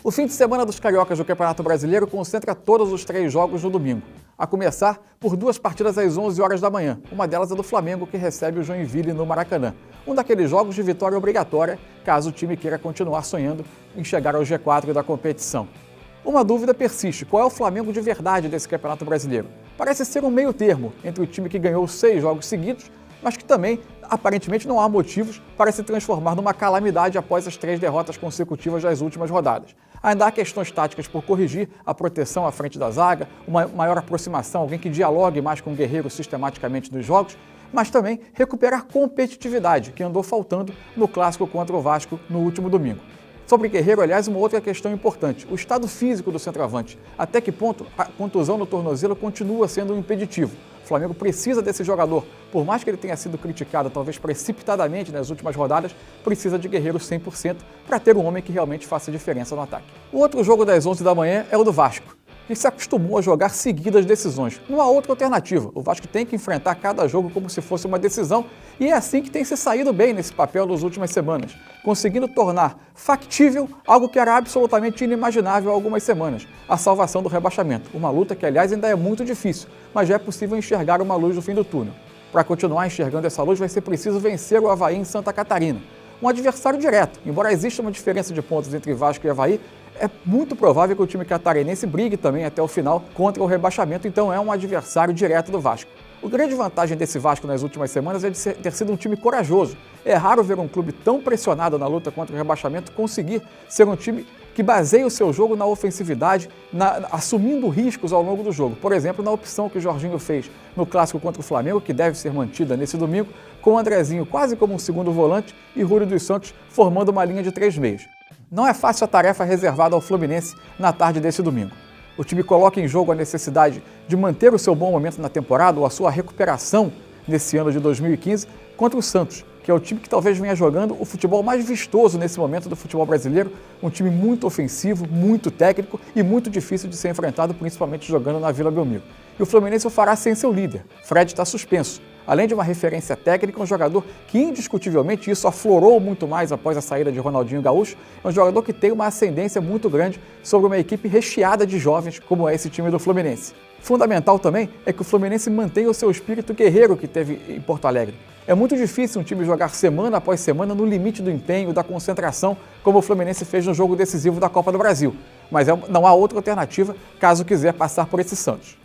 O fim de semana dos cariocas do Campeonato Brasileiro concentra todos os 3 jogos no domingo, a começar por 2 partidas às 11 horas da manhã. Uma delas é do Flamengo, que recebe o Joinville no Maracanã. Um daqueles jogos de vitória obrigatória, caso o time queira continuar sonhando em chegar ao G4 da competição. Uma dúvida persiste: qual é o Flamengo de verdade desse Campeonato Brasileiro? Parece ser um meio termo entre o time que ganhou 6 jogos seguidos, mas que também, aparentemente, não há motivos para se transformar numa calamidade após as 3 derrotas consecutivas das últimas rodadas. Ainda há questões táticas por corrigir, a proteção à frente da zaga, uma maior aproximação, alguém que dialogue mais com o Guerreiro sistematicamente nos jogos, mas também recuperar competitividade, que andou faltando no clássico contra o Vasco no último domingo. Sobre Guerreiro, aliás, uma outra questão importante: o estado físico do centroavante. Até que ponto a contusão no tornozelo continua sendo um impeditivo? O Flamengo precisa desse jogador. Por mais que ele tenha sido criticado, talvez precipitadamente nas últimas rodadas, precisa de Guerreiro 100% para ter um homem que realmente faça diferença no ataque. O outro jogo das 11 da manhã é o do Vasco, que se acostumou a jogar seguidas decisões. Não há outra alternativa. O Vasco tem que enfrentar cada jogo como se fosse uma decisão, e é assim que tem se saído bem nesse papel nas últimas semanas, conseguindo tornar factível algo que era absolutamente inimaginável há algumas semanas: a salvação do rebaixamento. Uma luta que, aliás, ainda é muito difícil, mas já é possível enxergar uma luz no fim do túnel. Para continuar enxergando essa luz, vai ser preciso vencer o Avaí em Santa Catarina. Um adversário direto. Embora exista uma diferença de pontos entre Vasco e Avaí, é muito provável que o time catarinense brigue também até o final contra o rebaixamento, então é um adversário direto do Vasco. A grande vantagem desse Vasco nas últimas semanas é de ter sido um time corajoso. É raro ver um clube tão pressionado na luta contra o rebaixamento conseguir ser um time que baseia o seu jogo na ofensividade, assumindo riscos ao longo do jogo. Por exemplo, na opção que o Jorginho fez no clássico contra o Flamengo, que deve ser mantida nesse domingo, com o Andrezinho quase como um segundo volante e Júlio dos Santos formando uma linha de 3 meias. Não é fácil a tarefa reservada ao Fluminense na tarde desse domingo. O time coloca em jogo a necessidade de manter o seu bom momento na temporada ou a sua recuperação nesse ano de 2015 contra o Santos, que é o time que talvez venha jogando o futebol mais vistoso nesse momento do futebol brasileiro, um time muito ofensivo, muito técnico e muito difícil de ser enfrentado, principalmente jogando na Vila Belmiro. E o Fluminense o fará sem seu líder. Fred está suspenso. Além de uma referência técnica, um jogador que indiscutivelmente isso aflorou muito mais após a saída de Ronaldinho Gaúcho, é um jogador que tem uma ascendência muito grande sobre uma equipe recheada de jovens como é esse time do Fluminense. Fundamental também é que o Fluminense mantenha o seu espírito guerreiro que teve em Porto Alegre. É muito difícil um time jogar semana após semana no limite do empenho, da concentração, como o Fluminense fez no jogo decisivo da Copa do Brasil. Mas não há outra alternativa caso quiser passar por esse Santos.